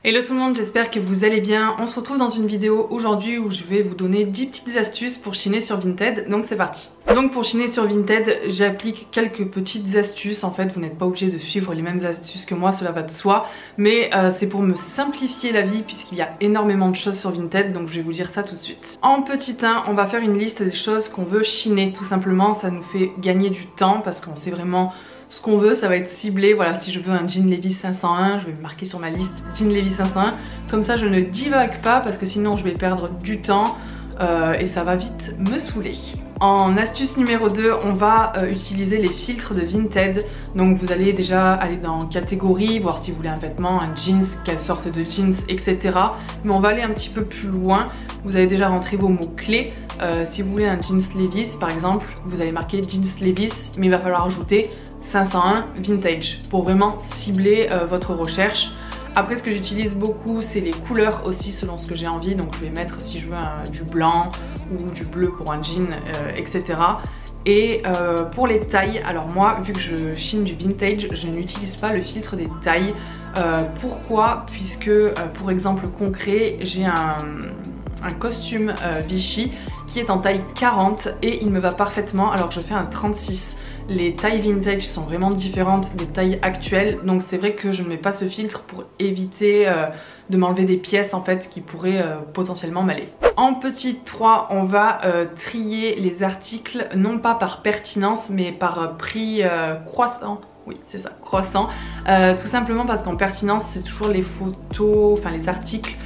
Hello tout le monde, j'espère que vous allez bien. On se retrouve dans une vidéo aujourd'hui où je vais vous donner 10 petites astuces pour chiner sur Vinted, donc c'est parti. Donc pour chiner sur Vinted, j'applique quelques petites astuces. En fait, vous n'êtes pas obligé de suivre les mêmes astuces que moi, cela va de soi. Mais c'est pour me simplifier la vie puisqu'il y a énormément de choses sur Vinted, donc je vais vous dire ça tout de suite. En petit 1, on va faire une liste des choses qu'on veut chiner. Tout simplement, ça nous fait gagner du temps parce qu'on sait vraiment ce qu'on veut, ça va être ciblé. Voilà, si je veux un jean Levi's 501, je vais me marquer sur ma liste jean Levi's 501. Comme ça, je ne divague pas parce que sinon je vais perdre du temps et ça va vite me saouler. En astuce numéro 2, on va utiliser les filtres de Vinted. Donc vous allez déjà aller dans catégorie, voir si vous voulez un vêtement, un jeans, quelle sorte de jeans, etc. Mais on va aller un petit peu plus loin. Vous allez déjà rentrer vos mots-clés. Si vous voulez un jeans Levi's par exemple, vous allez marquer jeans Levi's, mais il va falloir ajouter 501 vintage pour vraiment cibler votre recherche. Après, ce que j'utilise beaucoup, c'est les couleurs aussi selon ce que j'ai envie. Donc je vais mettre, si je veux, du blanc ou du bleu pour un jean, etc. Et pour les tailles, alors moi, vu que je chine du vintage, je n'utilise pas le filtre des tailles. Pourquoi? Puisque, pour exemple concret, j'ai un costume Vichy qui est en taille 40 et il me va parfaitement alors que je fais un 36. Les tailles vintage sont vraiment différentes des tailles actuelles, donc c'est vrai que je ne mets pas ce filtre pour éviter de m'enlever des pièces en fait qui pourraient potentiellement m'aller. En petit 3, on va trier les articles non pas par pertinence mais par prix croissant. Oui, c'est ça, croissant. Tout simplement parce qu'en pertinence, c'est toujours les photos, enfin les articles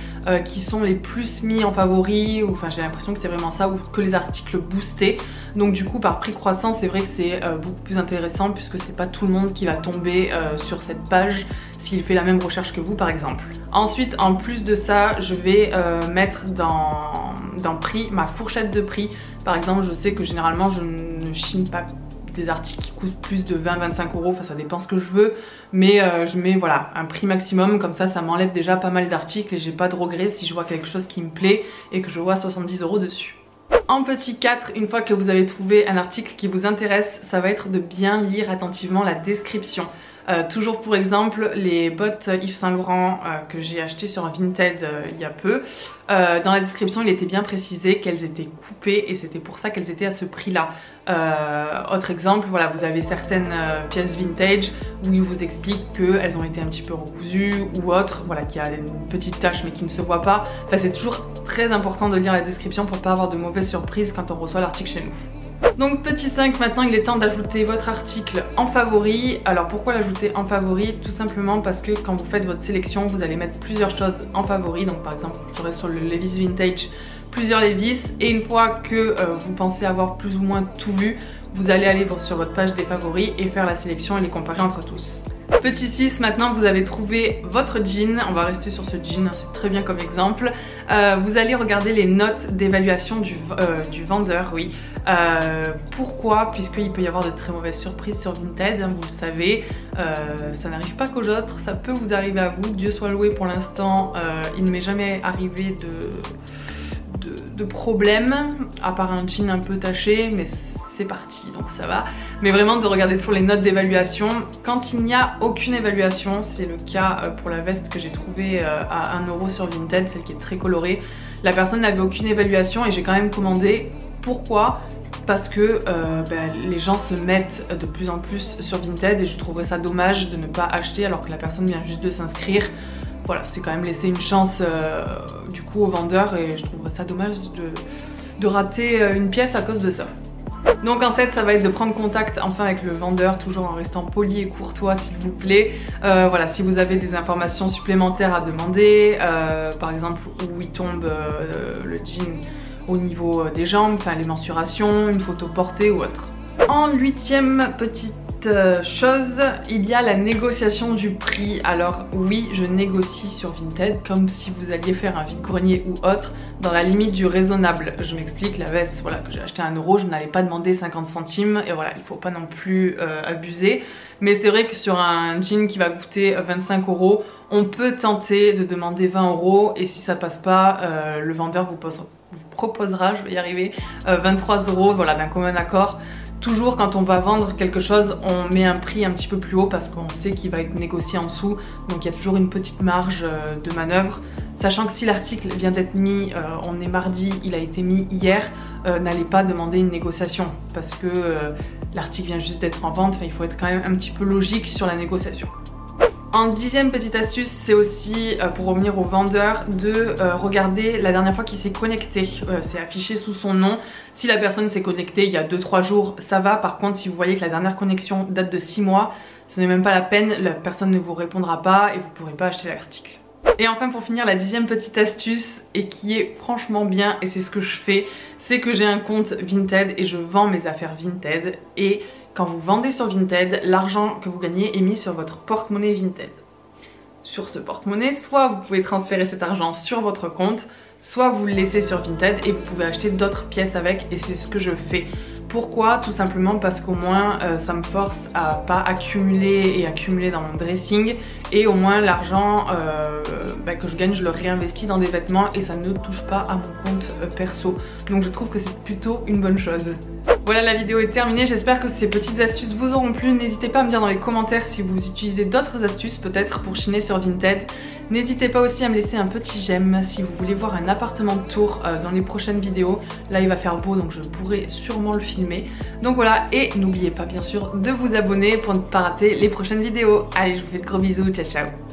qui sont les plus mis en favori, ou enfin j'ai l'impression que c'est vraiment ça, ou que les articles boostés. Donc du coup, par prix croissant, c'est vrai que c'est beaucoup plus intéressant puisque c'est pas tout le monde qui va tomber sur cette page s'il fait la même recherche que vous par exemple. Ensuite, en plus de ça, je vais mettre dans prix, ma fourchette de prix. Par exemple, je sais que généralement je ne chine pas des articles qui coûtent plus de 20-25 €, enfin ça dépend ce que je veux, mais je mets voilà un prix maximum, comme ça m'enlève déjà pas mal d'articles et j'ai pas de regrets si je vois quelque chose qui me plaît et que je vois 70 € dessus. En petit 4, une fois que vous avez trouvé un article qui vous intéresse, ça va être de bien lire attentivement la description. Toujours pour exemple les bottes Yves Saint Laurent que j'ai achetées sur Vinted il y a peu. Dans la description il était bien précisé qu'elles étaient coupées et c'était pour ça qu'elles étaient à ce prix là. Autre exemple, voilà, vous avez certaines pièces vintage où il vous explique qu'elles ont été un petit peu recousues ou autre, voilà, qu'il y a une petite tache mais qui ne se voit pas. Enfin, c'est toujours très important de lire la description pour pas avoir de mauvaises surprises quand on reçoit l'article chez nous. Donc petit 5, maintenant il est temps d'ajouter votre article en favori. Alors pourquoi l'ajouter en favori? Tout simplement parce que quand vous faites votre sélection, vous allez mettre plusieurs choses en favori. Donc par exemple, j'aurai sur le Levi's Vintage plusieurs Levi's et une fois que vous pensez avoir plus ou moins tout vu, vous allez aller sur votre page des favoris et faire la sélection et les comparer entre tous. Petit 6, maintenant vous avez trouvé votre jean, on va rester sur ce jean, c'est très bien comme exemple. Vous allez regarder les notes d'évaluation du vendeur, oui. Pourquoi? Puisqu'il peut y avoir de très mauvaises surprises sur Vinted, hein, vous le savez. Ça n'arrive pas qu'aux autres, ça peut vous arriver à vous. Dieu soit loué, pour l'instant, il ne m'est jamais arrivé de problème, à part un jean un peu taché, mais c'est parti, donc ça va. Mais vraiment de regarder toujours les notes d'évaluation. Quand il n'y a aucune évaluation, c'est le cas pour la veste que j'ai trouvée à 1 € sur Vinted, celle qui est très colorée. La personne n'avait aucune évaluation et j'ai quand même commandé. Pourquoi? Parce que les gens se mettent de plus en plus sur Vinted et je trouverais ça dommage de ne pas acheter alors que la personne vient juste de s'inscrire. Voilà, c'est quand même laisser une chance du coup au vendeur et je trouverais ça dommage de rater une pièce à cause de ça. Donc en 7, ça va être de prendre contact enfin avec le vendeur, toujours en restant poli et courtois s'il vous plaît. Voilà, si vous avez des informations supplémentaires à demander, par exemple où il tombe le jean au niveau des jambes, enfin les mensurations, une photo portée ou autre. En 8e petite chose, il y a la négociation du prix. Alors oui, je négocie sur Vinted comme si vous alliez faire un vide-grenier ou autre, dans la limite du raisonnable. Je m'explique, la veste voilà, que j'ai acheté à 1 €, je n'allais pas demander 50 centimes et voilà, il faut pas non plus abuser. Mais c'est vrai que sur un jean qui va coûter 25 €, on peut tenter de demander 20 € et si ça passe pas, le vendeur vous proposera, je vais y arriver, 23 € voilà, d'un commun accord. Toujours quand on va vendre quelque chose, on met un prix un petit peu plus haut parce qu'on sait qu'il va être négocié en dessous. Donc il y a toujours une petite marge de manœuvre. Sachant que si l'article vient d'être mis, on est mardi, il a été mis hier, n'allez pas demander une négociation parce que l'article vient juste d'être en vente. Enfin, il faut être quand même un petit peu logique sur la négociation. En 10e petite astuce, c'est aussi pour revenir au vendeur de regarder la dernière fois qu'il s'est connecté. C'est affiché sous son nom. Si la personne s'est connectée il y a 2-3 jours, ça va. Par contre, si vous voyez que la dernière connexion date de 6 mois, ce n'est même pas la peine, la personne ne vous répondra pas et vous ne pourrez pas acheter l'article. Et enfin pour finir, la 10e petite astuce, et qui est franchement bien, et c'est ce que je fais, c'est que j'ai un compte Vinted et je vends mes affaires Vinted. Et quand vous vendez sur Vinted, l'argent que vous gagnez est mis sur votre porte-monnaie Vinted. Sur ce porte-monnaie, soit vous pouvez transférer cet argent sur votre compte, soit vous le laissez sur Vinted et vous pouvez acheter d'autres pièces avec, et c'est ce que je fais. Pourquoi? Tout simplement parce qu'au moins ça me force à pas accumuler et accumuler dans mon dressing, et au moins l'argent que je gagne, je le réinvestis dans des vêtements et ça ne touche pas à mon compte perso. Donc je trouve que c'est plutôt une bonne chose. Voilà, la vidéo est terminée, j'espère que ces petites astuces vous auront plu. N'hésitez pas à me dire dans les commentaires si vous utilisez d'autres astuces peut-être pour chiner sur Vinted. N'hésitez pas aussi à me laisser un petit j'aime si vous voulez voir un appartement de tour dans les prochaines vidéos. Là il va faire beau donc je pourrai sûrement le filmer. Donc voilà, et n'oubliez pas bien sûr de vous abonner pour ne pas rater les prochaines vidéos. Allez, je vous fais de gros bisous, ciao ciao.